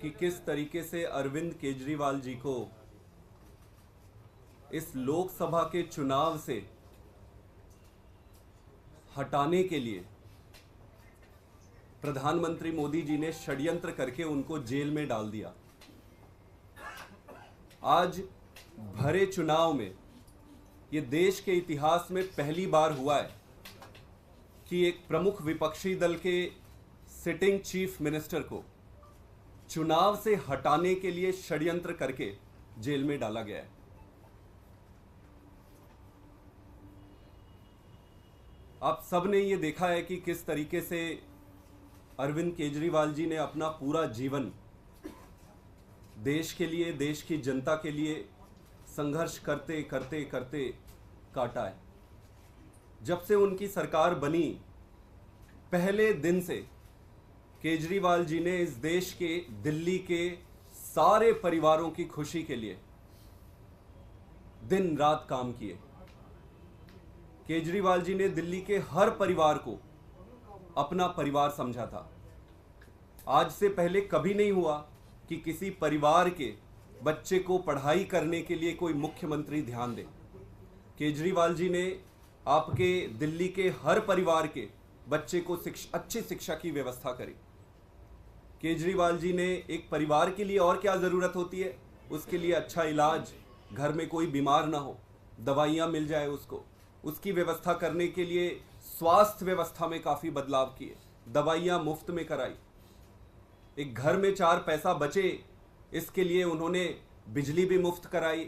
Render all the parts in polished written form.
कि किस तरीके से अरविंद केजरीवाल जी को इस लोकसभा के चुनाव से हटाने के लिए प्रधानमंत्री मोदी जी ने षड्यंत्र करके उनको जेल में डाल दिया। आज भरे चुनाव में ये देश के इतिहास में पहली बार हुआ है कि एक प्रमुख विपक्षी दल के सिटिंग चीफ मिनिस्टर को चुनाव से हटाने के लिए षड्यंत्र करके जेल में डाला गया है। आप सब ने ये देखा है कि किस तरीके से अरविंद केजरीवाल जी ने अपना पूरा जीवन देश के लिए, देश की जनता के लिए संघर्ष करते करते करते काटा है। जब से उनकी सरकार बनी, पहले दिन से केजरीवाल जी ने इस देश के, दिल्ली के सारे परिवारों की खुशी के लिए दिन रात काम किए। केजरीवाल जी ने दिल्ली के हर परिवार को अपना परिवार समझा था। आज से पहले कभी नहीं हुआ कि किसी परिवार के बच्चे को पढ़ाई करने के लिए कोई मुख्यमंत्री ध्यान दे। केजरीवाल जी ने आपके दिल्ली के हर परिवार के बच्चे को अच्छी शिक्षा की व्यवस्था करी। केजरीवाल जी ने एक परिवार के लिए और क्या ज़रूरत होती है, उसके लिए अच्छा इलाज, घर में कोई बीमार ना हो, दवाइयाँ मिल जाए उसको, उसकी व्यवस्था करने के लिए स्वास्थ्य व्यवस्था में काफ़ी बदलाव किए, दवाइयाँ मुफ्त में कराई। एक घर में 4 पैसा बचे, इसके लिए उन्होंने बिजली भी मुफ्त कराई।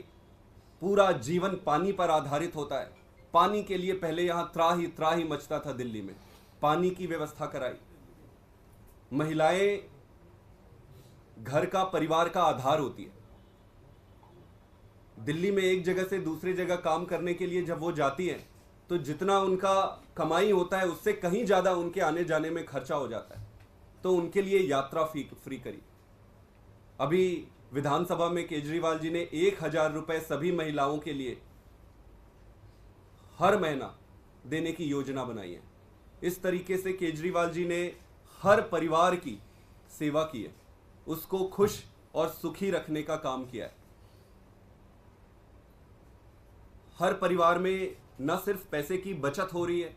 पूरा जीवन पानी पर आधारित होता है, पानी के लिए पहले यहाँ त्राही मचता था दिल्ली में, पानी की व्यवस्था कराई। महिलाएं घर का, परिवार का आधार होती है। दिल्ली में एक जगह से दूसरी जगह काम करने के लिए जब वो जाती हैं तो जितना उनका कमाई होता है उससे कहीं ज़्यादा उनके आने जाने में खर्चा हो जाता है, तो उनके लिए यात्रा फ्री करी। अभी विधानसभा में केजरीवाल जी ने 1000 रुपये सभी महिलाओं के लिए हर महीना देने की योजना बनाई है। इस तरीके से केजरीवाल जी ने हर परिवार की सेवा की है, उसको खुश और सुखी रखने का काम किया है। हर परिवार में न सिर्फ पैसे की बचत हो रही है,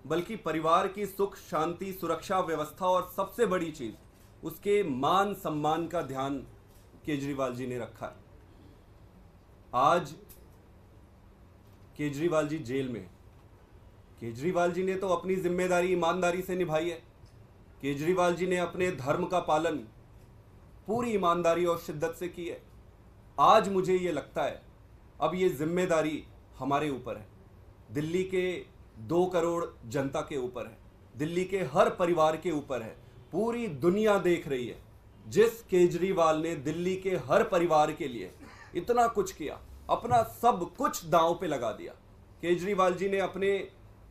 बल्कि परिवार की सुख, शांति, सुरक्षा, व्यवस्था और सबसे बड़ी चीज उसके मान सम्मान का ध्यान केजरीवाल जी ने रखा है। आज केजरीवाल जी जेल में। केजरीवाल जी ने तो अपनी जिम्मेदारी ईमानदारी से निभाई है। केजरीवाल जी ने अपने धर्म का पालन पूरी ईमानदारी और शिद्दत से की है। आज मुझे ये लगता है अब ये जिम्मेदारी हमारे ऊपर है, दिल्ली के 2 करोड़ जनता के ऊपर है, दिल्ली के हर परिवार के ऊपर है। पूरी दुनिया देख रही है जिस केजरीवाल ने दिल्ली के हर परिवार के लिए इतना कुछ किया, अपना सब कुछ दांव पे लगा दिया। केजरीवाल जी ने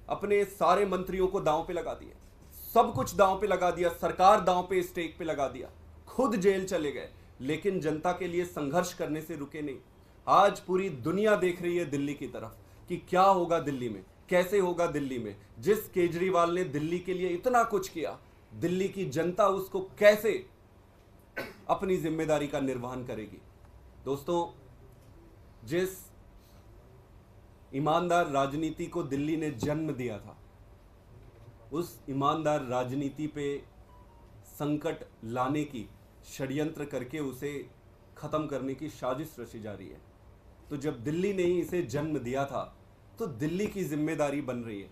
अपने सारे मंत्रियों को दांव पे लगा दिया, सब कुछ दांव पे लगा दिया, सरकार दांव पे, स्टेक पे लगा दिया, खुद जेल चले गए, लेकिन जनता के लिए संघर्ष करने से रुके नहीं। आज पूरी दुनिया देख रही है दिल्ली की तरफ कि क्या होगा दिल्ली में, कैसे होगा दिल्ली में। जिस केजरीवाल ने दिल्ली के लिए इतना कुछ किया, दिल्ली की जनता उसको कैसे अपनी जिम्मेदारी का निर्वहन करेगी। दोस्तों, जिस ईमानदार राजनीति को दिल्ली ने जन्म दिया था, उस ईमानदार राजनीति पे संकट लाने की, षड्यंत्र करके उसे खत्म करने की साजिश रची जा रही है। तो जब दिल्ली ने ही इसे जन्म दिया था, तो दिल्ली की जिम्मेदारी बन रही है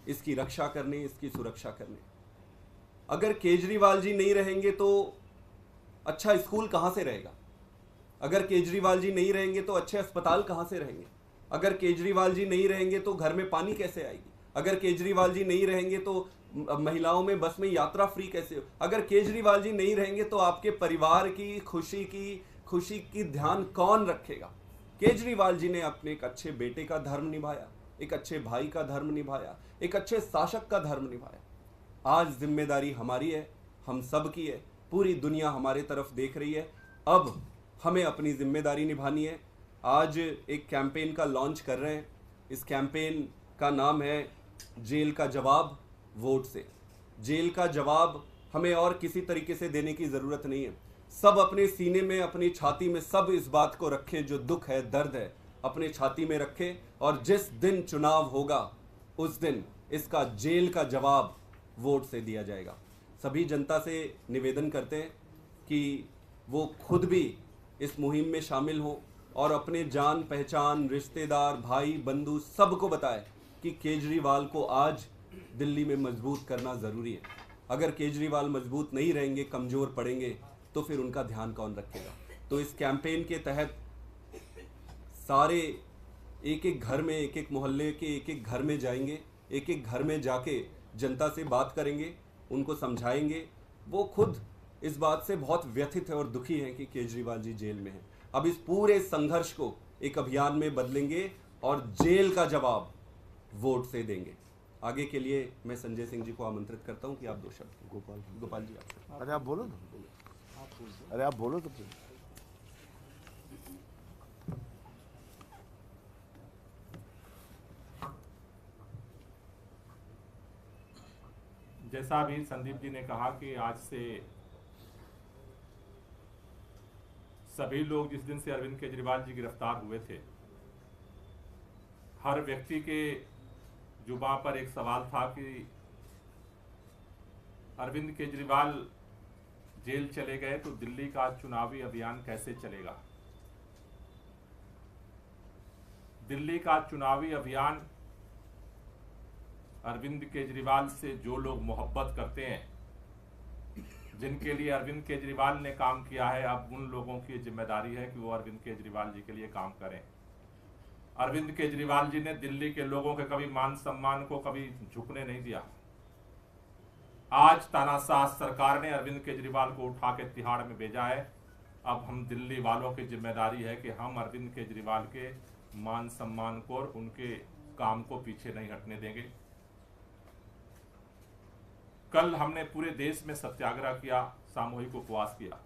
इसकी रक्षा करने, इसकी सुरक्षा करने। अगर केजरीवाल जी नहीं रहेंगे तो अच्छा स्कूल कहां से रहेगा? अगर केजरीवाल जी नहीं रहेंगे तो अच्छे अस्पताल कहां से रहेंगे? अगर केजरीवाल जी नहीं रहेंगे तो घर में पानी कैसे आएगी? अगर केजरीवाल जी नहीं रहेंगे तो महिलाओं में बस में यात्रा फ्री कैसे हो? अगर केजरीवाल जी नहीं रहेंगे तो आपके परिवार की खुशी की ध्यान कौन रखेगा? केजरीवाल जी ने अपने एक अच्छे बेटे का धर्म निभाया, एक अच्छे भाई का धर्म निभाया, एक अच्छे शासक का धर्म निभाया। आज जिम्मेदारी हमारी है, हम सब की है, पूरी दुनिया हमारे तरफ देख रही है। अब हमें अपनी जिम्मेदारी निभानी है। आज एक कैंपेन का लॉन्च कर रहे हैं। इस कैंपेन का नाम है जेल का जवाब वोट से। जेल का जवाब हमें और किसी तरीके से देने की ज़रूरत नहीं है। सब अपने सीने में, अपनी छाती में सब इस बात को रखे, जो दुख है, दर्द है, अपने छाती में रखे, और जिस दिन चुनाव होगा उस दिन इसका जेल का जवाब वोट से दिया जाएगा। सभी जनता से निवेदन करते हैं कि वो खुद भी इस मुहिम में शामिल हों और अपने जान पहचान, रिश्तेदार, भाई बंधु सबको बताएं कि केजरीवाल को आज दिल्ली में मजबूत करना ज़रूरी है। अगर केजरीवाल मजबूत नहीं रहेंगे, कमज़ोर पड़ेंगे, तो फिर उनका ध्यान कौन रखेगा। तो इस कैंपेन के तहत सारे एक एक घर में, एक एक मोहल्ले के एक एक घर में जाएंगे, एक एक घर में जाके जनता से बात करेंगे, उनको समझाएंगे। वो खुद इस बात से बहुत व्यथित है और दुखी हैं कि केजरीवाल जी जेल में हैं। अब इस पूरे संघर्ष को एक अभियान में बदलेंगे और जेल का जवाब वोट से देंगे। आगे के लिए मैं संजय सिंह जी को आमंत्रित करता हूं कि आप दो शब्द। गोपाल जी आप। अरे आप बोलो ना, अरे आप बोलो तो। जैसा भी संदीप जी ने कहा कि आज से सभी लोग जिस दिन से अरविंद केजरीवाल जी गिरफ्तार हुए थे, हर व्यक्ति के जुबान पर एक सवाल था कि अरविंद केजरीवाल जेल चले गए तो दिल्ली का चुनावी अभियान कैसे चलेगा। दिल्ली का चुनावी अभियान अरविंद केजरीवाल से जो लोग मोहब्बत करते हैं, जिनके लिए अरविंद केजरीवाल ने काम किया है, अब उन लोगों की जिम्मेदारी है कि वो अरविंद केजरीवाल जी के लिए काम करें। अरविंद केजरीवाल जी ने दिल्ली के लोगों के कभी मान सम्मान को कभी झुकने नहीं दिया। आज तानाशाह सरकार ने अरविंद केजरीवाल को उठा के तिहाड़ में भेजा है। अब हम दिल्ली वालों की जिम्मेदारी है कि हम अरविंद केजरीवाल के मान सम्मान को और उनके काम को पीछे नहीं हटने देंगे। कल हमने पूरे देश में सत्याग्रह किया, सामूहिक उपवास किया।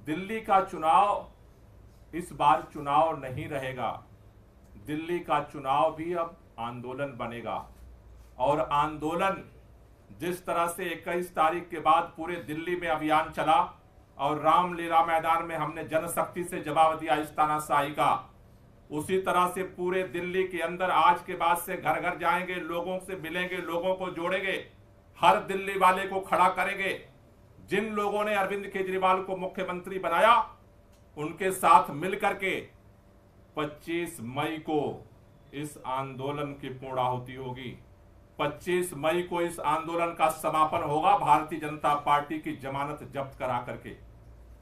दिल्ली का चुनाव इस बार चुनाव नहीं रहेगा। दिल्ली का चुनाव भी अब आंदोलन बनेगा, और आंदोलन जिस तरह से 21 तारीख के बाद पूरे दिल्ली में अभियान चला और रामलीला मैदान में हमने जनशक्ति से जवाब दिया इस तानाशाही का, उसी तरह से पूरे दिल्ली के अंदर आज के बाद से घर घर जाएंगे, लोगों से मिलेंगे, लोगों को जोड़ेंगे, हर दिल्ली वाले को खड़ा करेंगे। जिन लोगों ने अरविंद केजरीवाल को मुख्यमंत्री बनाया, उनके साथ मिलकर के 25 मई को इस आंदोलन की पूर्णाहुति होगी। 25 मई को इस आंदोलन का समापन होगा भारतीय जनता पार्टी की जमानत जब्त करा करके।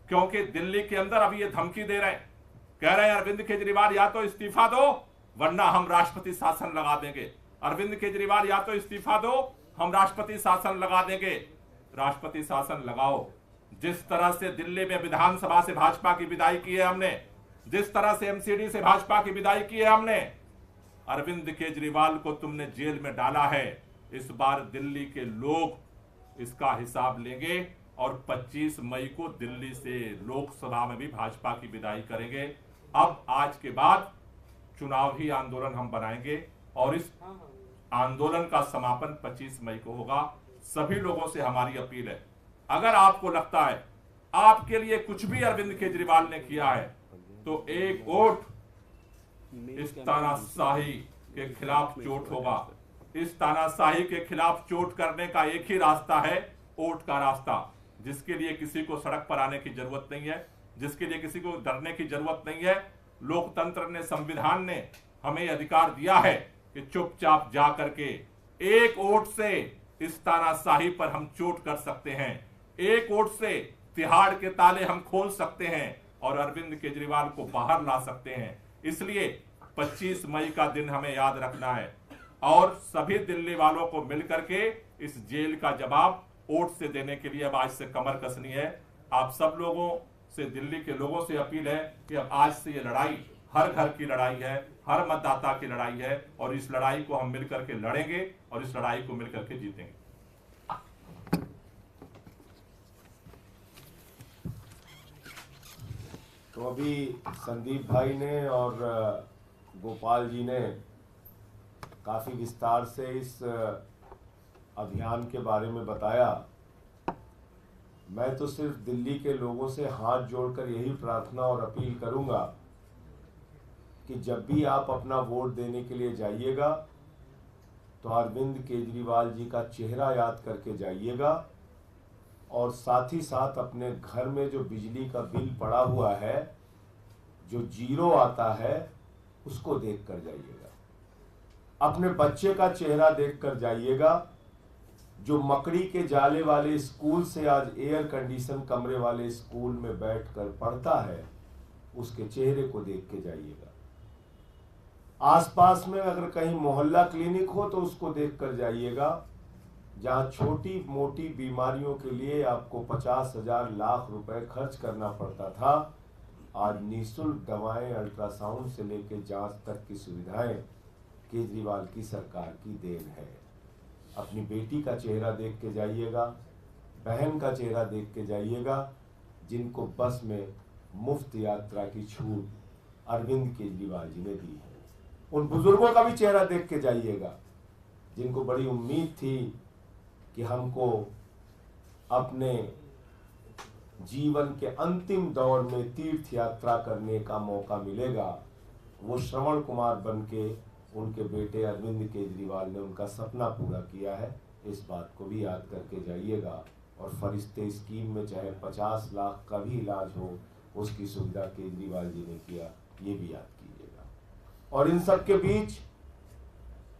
क्योंकि दिल्ली के अंदर अभी ये धमकी दे रहे हैं, कह रहे हैं अरविंद केजरीवाल या तो इस्तीफा दो वरना हम राष्ट्रपति शासन लगा देंगे। अरविंद केजरीवाल या तो इस्तीफा दो, हम राष्ट्रपति शासन लगा देंगे। राष्ट्रपति शासन लगाओ। जिस तरह से दिल्ली में विधानसभा से भाजपा की विदाई की है हमने, जिस तरह से एमसीडी से भाजपा की विदाई की है हमने, अरविंद केजरीवाल को तुमने जेल में डाला है। इस बार दिल्ली के लोग इसका हिसाब लेंगे और 25 मई को दिल्ली से लोकसभा में भी भाजपा की विदाई करेंगे। अब आज के बाद चुनावी आंदोलन हम बनाएंगे और इस आंदोलन का समापन 25 मई को होगा। सभी लोगों से हमारी अपील है, अगर आपको लगता है आपके लिए कुछ भी अरविंद केजरीवाल ने किया है तो एक वोट इस तानाशाही के खिलाफ चोट होगा। इस तानाशाही के खिलाफ चोट करने का एक ही रास्ता है, वोट का रास्ता, जिसके लिए किसी को सड़क पर आने की जरूरत नहीं है, जिसके लिए किसी को डरने की जरूरत नहीं है। लोकतंत्र ने, संविधान ने हमें अधिकार दिया है कि चुपचाप जा करके एक वोट से इस तानाशाही पर हम चोट कर सकते हैं। एक वोट से तिहाड़ के ताले हम खोल सकते हैं और अरविंद केजरीवाल को बाहर ला सकते हैं। इसलिए 25 मई का दिन हमें याद रखना है और सभी दिल्ली वालों को मिलकर के इस जेल का जवाब वोट से देने के लिए अब आज से कमर कसनी है। आप सब लोगों से, दिल्ली के लोगों से अपील है कि अब आज से ये लड़ाई हर घर की लड़ाई है, हर मतदाता की लड़ाई है और इस लड़ाई को हम मिलकर के लड़ेंगे और इस लड़ाई को मिलकर के जीतेंगे। तो अभी संदीप भाई ने और गोपाल जी ने काफ़ी विस्तार से इस अभियान के बारे में बताया मैं तो सिर्फ दिल्ली के लोगों से हाथ जोड़कर यही प्रार्थना और अपील करूंगा कि जब भी आप अपना वोट देने के लिए जाइएगा तो अरविंद केजरीवाल जी का चेहरा याद करके जाइएगा, और साथ ही साथ अपने घर में जो बिजली का बिल पड़ा हुआ है, जो जीरो आता है, उसको देख कर जाइएगा। अपने बच्चे का चेहरा देख कर जाइएगा जो मकड़ी के जाले वाले स्कूल से आज एयर कंडीशन कमरे वाले स्कूल में बैठकर पढ़ता है, उसके चेहरे को देख के जाइएगा। आसपास में अगर कहीं मोहल्ला क्लिनिक हो तो उसको देख कर जाइएगा, जहां छोटी मोटी बीमारियों के लिए आपको 50,000 लाख रुपए खर्च करना पड़ता था, आज निःशुल्क दवाएं, अल्ट्रासाउंड से लेकर जांच तक की सुविधाएं केजरीवाल की सरकार की देन है। अपनी बेटी का चेहरा देख के जाइएगा, बहन का चेहरा देख के जाइएगा, जिनको बस में मुफ्त यात्रा की छूट अरविंद केजरीवाल जी ने दी है। उन बुजुर्गों का भी चेहरा देख के जाइएगा जिनको बड़ी उम्मीद थी कि हमको अपने जीवन के अंतिम दौर में तीर्थ यात्रा करने का मौका मिलेगा। वो श्रवण कुमार बन के उनके बेटे अरविंद केजरीवाल ने उनका सपना पूरा किया है। इस बात को भी याद करके जाइएगा, और फरिश्ते स्कीम में चाहे 50 लाख का भी इलाज हो, उसकी सुविधा केजरीवाल जी ने किया, ये भी याद कीजिएगा। और इन सब के बीच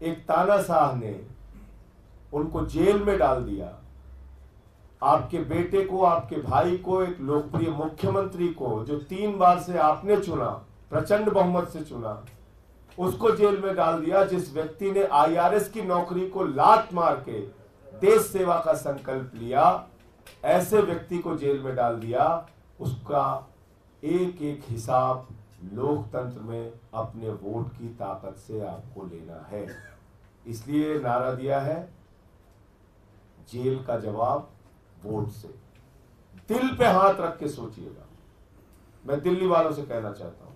एक तानाशाह ने उनको जेल में डाल दिया। आपके बेटे को, आपके भाई को, एक लोकप्रिय मुख्यमंत्री को जो 3 बार से आपने चुना, प्रचंड बहुमत से चुना, उसको जेल में डाल दिया। जिस व्यक्ति ने IRS की नौकरी को लात मार के देश सेवा का संकल्प लिया, ऐसे व्यक्ति को जेल में डाल दिया। उसका एक एक हिसाब लोकतंत्र में अपने वोट की ताकत से आपको लेना है। इसलिए नारा दिया है, जेल का जवाब वोट से। दिल पे हाथ रख के सोचिएगा। मैं दिल्ली वालों से कहना चाहता हूं,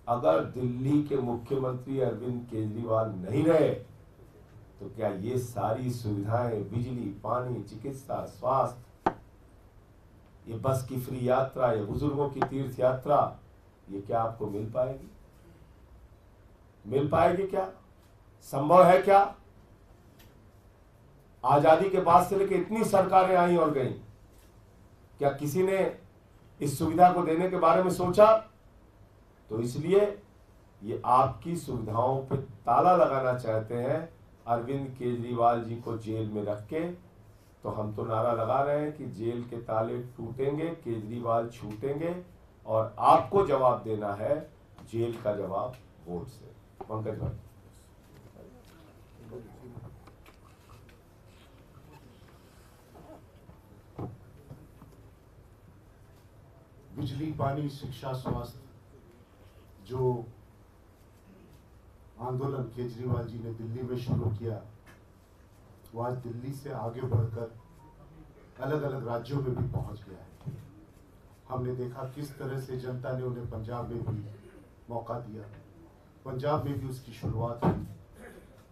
अगर दिल्ली के मुख्यमंत्री अरविंद केजरीवाल नहीं रहे तो क्या ये सारी सुविधाएं, बिजली, पानी, चिकित्सा, स्वास्थ्य, ये बस की फ्री यात्रा, ये बुजुर्गों की तीर्थ यात्रा, ये क्या आपको मिल पाएगी? मिल पाएगी क्या? संभव है क्या? आजादी के बाद से लेकर इतनी सरकारें आई और गई, क्या किसी ने इस सुविधा को देने के बारे में सोचा? तो इसलिए ये आपकी सुविधाओं पे ताला लगाना चाहते हैं अरविंद केजरीवाल जी को जेल में रख के। तो हम तो नारा लगा रहे हैं कि जेल के ताले टूटेंगे, केजरीवाल छूटेंगे, और आपको जवाब देना है जेल का जवाब वोट से। पंकज भाई, बिजली, पानी, शिक्षा, स्वास्थ्य जो आंदोलन केजरीवाल जी ने दिल्ली में शुरू किया, वो आज दिल्ली से आगे बढ़कर अलग अलग राज्यों में भी पहुंच गया है। हमने देखा किस तरह से जनता ने उन्हें पंजाब में भी मौका दिया, पंजाब में भी उसकी शुरुआत हुई,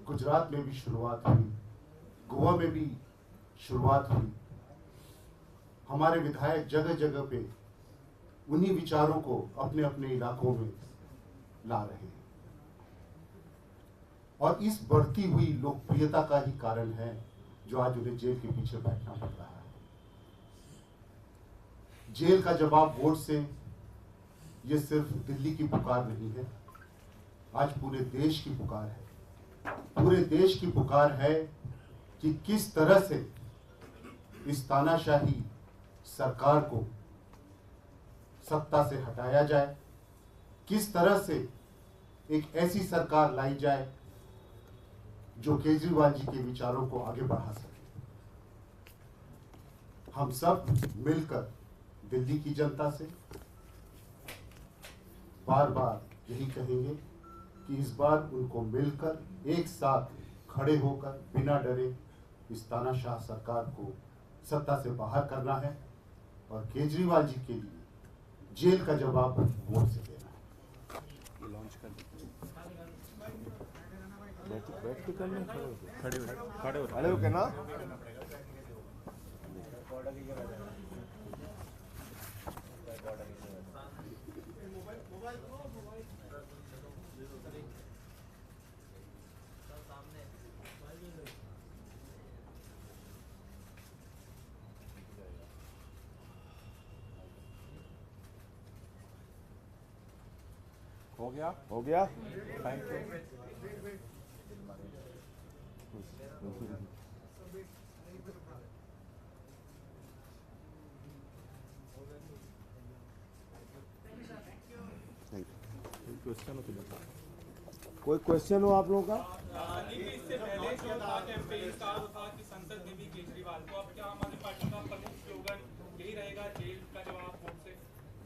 गुजरात में भी शुरुआत हुई, गोवा में भी शुरुआत हुई। हमारे विधायक जगह जगह पे उन्हीं विचारों को अपने अपने इलाकों में ला रहे हैं, और इस बढ़ती हुई लोकप्रियता का ही कारण है जो आज उन्हें जेल के पीछे बैठना पड़ रहा है। जेल का जवाब वोट से, ये सिर्फ दिल्ली की पुकार नहीं है, आज पूरे देश की पुकार है। पूरे देश की पुकार है कि किस तरह से इस तानाशाही सरकार को सत्ता से हटाया जाए, किस तरह से एक ऐसी सरकार लाई जाए जो केजरीवाल जी के विचारों को आगे बढ़ा सके। हम सब मिलकर दिल्ली की जनता से बार बार यही कहेंगे कि इस बार उनको मिलकर एक साथ खड़े होकर बिना डरे इस तानाशाह सरकार को सत्ता से बाहर करना है, और केजरीवाल जी के लिए जेल का जवाब वोट से देना है। खड़े हो ना। हो गया? हो गया? Thank you. क्वेश्चन हो तो बता। कोई क्वेश्चन हो आप लोगों का? इससे पहले जो था कैंपेन का वो था कि संसद में भी केजरीवाल को, अब क्या आम आदमी पार्टी का प्रमुख स्लोगन यही रहेगा, जेल का जवाब वोट से,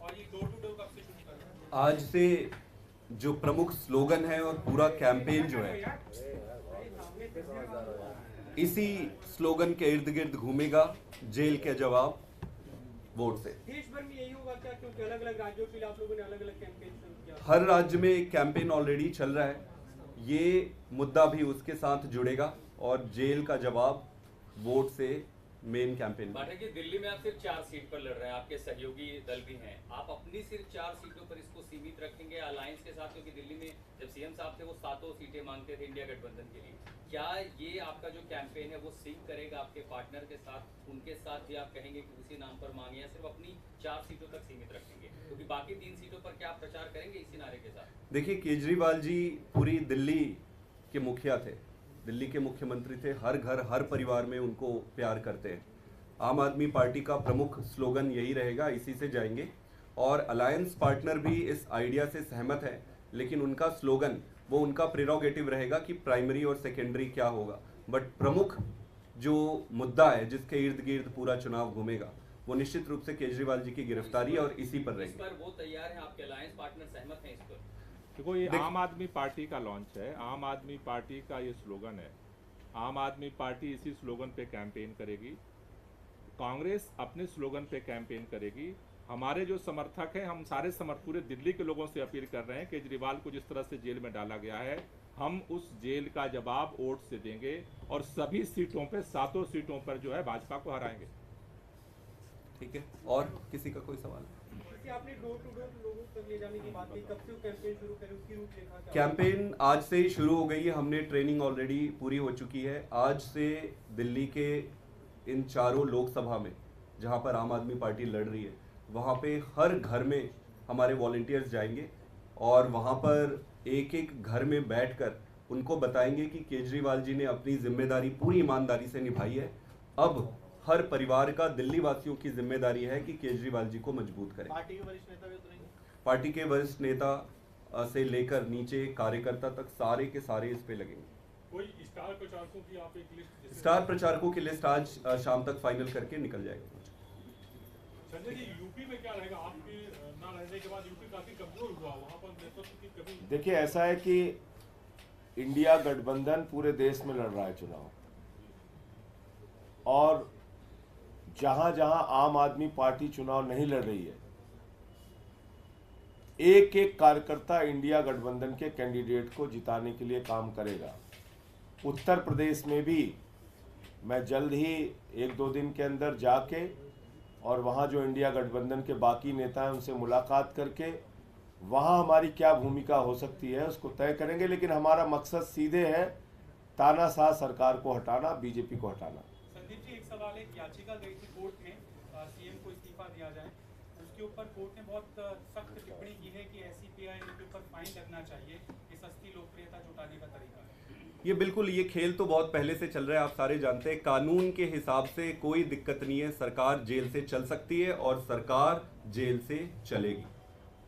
और ये डोर टू डोर कब से शुरू करेंगे? आज से जो प्रमुख स्लोगन है और पूरा कैंपेन जो है इसी स्लोगन के इर्द गिर्द घूमेगा, जेल के जवाब वोट से। देश भर में यही होगा क्या, क्योंकि अलग अलग राज्यों के लिए आप लोगों ने अलग अलग कैंपेन शुरू किया? हर राज्य में एक कैंपेन ऑलरेडी चल रहा है, ये मुद्दा भी उसके साथ जुड़ेगा और जेल का जवाब वोट से मेन कैंपेन। पाठक जी, दिल्ली में आप सिर्फ 4 सीट पर लड़ रहे हैं, आपके सहयोगी दल भी हैं, आप अपनी सिर्फ 4 सीटों पर इसको सीमित रखेंगे अलायंस के साथ? क्योंकि दिल्ली में जब सीएम साहब थे वो 7 सीटें मांगते थे इंडिया गठबंधन के लिए। क्या ये आपका जो कैंपेन है वो सिंक करेगा आपके पार्टनर के साथ? उनके साथ भी आप कहेंगे कि उसी नाम पर मांगे, या सिर्फ अपनी 4 सीटों तक सीमित रखेंगे? क्योंकि बाकी 3 सीटों पर क्या आप प्रचार करेंगे इसी नारे के साथ? देखिए, केजरीवाल जी पूरी दिल्ली के मुखिया थे, दिल्ली के मुख्यमंत्री थे, हर घर हर परिवार में उनको प्यार करते हैं। आम आदमी पार्टी का प्रमुख स्लोगन यही रहेगा, इसी से जाएंगे। और अलायंस पार्टनर भी इस आइडिया से सहमत है, लेकिन उनका स्लोगन वो उनका प्रेरोगेटिव रहेगा कि प्राइमरी और सेकेंडरी क्या होगा, बट प्रमुख जो मुद्दा है जिसके इर्द गिर्द पूरा चुनाव घूमेगा वो निश्चित रूप से केजरीवाल जी की गिरफ्तारी और इसी पर इस रहेगी। पर वो तैयार है, आपके अलायंस पार्टनर सहमत हैं इस पर? देखो, ये आम आदमी पार्टी का लॉन्च है, आम आदमी पार्टी का ये स्लोगन है। आम आदमी पार्टी इसी स्लोगन पे कैंपेन करेगी, कांग्रेस अपने स्लोगन पे कैंपेन करेगी। हमारे जो समर्थक हैं, हम सारे पूरे दिल्ली के लोगों से अपील कर रहे हैं, केजरीवाल को जिस तरह से जेल में डाला गया है, हम उस जेल का जवाब वोट से देंगे और सभी सीटों पे 7 सीटों पर जो है भाजपा को हराएंगे। ठीक है, और किसी का कोई सवाल? जैसे आपने डोर टू डोर लोगों तक ले जाने की बात की, कब से वो कैंपेन शुरू करें, उसकी रूपरेखा क्या? कैंपेन आज से ही शुरू हो गई है, हमने ट्रेनिंग ऑलरेडी पूरी हो चुकी है। आज से दिल्ली के इन 4 लोकसभा में जहां पर आम आदमी पार्टी लड़ रही है, वहां पे हर घर में हमारे वॉलंटियर्स जाएंगे और वहां पर एक एक घर में बैठकर उनको बताएंगे कि केजरीवाल जी ने अपनी जिम्मेदारी पूरी ईमानदारी से निभाई है। अब हर परिवार का, दिल्ली वासियों की जिम्मेदारी है कि केजरीवाल जी को मजबूत करें। पार्टी के वरिष्ठ नेता भी उतरेंगे? पार्टी के वरिष्ठ नेता से लेकर नीचे कार्यकर्ता तक सारे के सारे इस पे लगेंगे। कोई स्टार प्रचारकों की आप एक लिस्ट? स्टार प्रचारकों की लिस्ट आज शाम तक फाइनल करके निकल जाएगा। संजय जी, यूपी में क्या रहेगा? आपके ना रहने के बाद यूपी काफी कमजोर हुआ, वहां पर नेतृत्व की कमी। देखिए, ऐसा है कि इंडिया गठबंधन पूरे देश में लड़ रहा है चुनाव, और जहां जहां आम आदमी पार्टी चुनाव नहीं लड़ रही है, एक एक कार्यकर्ता इंडिया गठबंधन के कैंडिडेट को जिताने के लिए काम करेगा। उत्तर प्रदेश में भी मैं जल्द ही 1-2 दिन के अंदर जाके और वहाँ जो इंडिया गठबंधन के बाकी नेता हैं उनसे मुलाकात करके वहाँ हमारी क्या भूमिका हो सकती है उसको तय करेंगे। लेकिन हमारा मकसद सीधे है, तानाशाह सरकार को हटाना, बीजेपी को हटाना। संदीप जी, एक सवाल, एक याचिका गई थी कोर्ट में, सीएम को इस्तीफा दिया जाए, उसके ऊपर कोर्ट ने बहुत सख्त टिप्पणी की है कि SCPI के ऊपर फाइन लगना चाहिए, ये सस्ती लोकप्रियता जुटाने का तरीका है। ये बिल्कुल, ये खेल तो बहुत पहले से चल रहा है, आप सारे जानते हैं। कानून के हिसाब से कोई दिक्कत नहीं है, सरकार जेल से चल सकती है और सरकार जेल से चलेगी।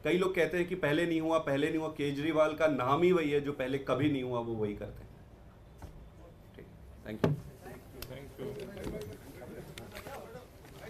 कई लोग कहते हैं कि पहले नहीं हुआ, पहले नहीं हुआ। केजरीवाल का नाम ही वही है, जो पहले कभी नहीं हुआ वो वही करते हैं। ठीक, थैंक यू। Thank you.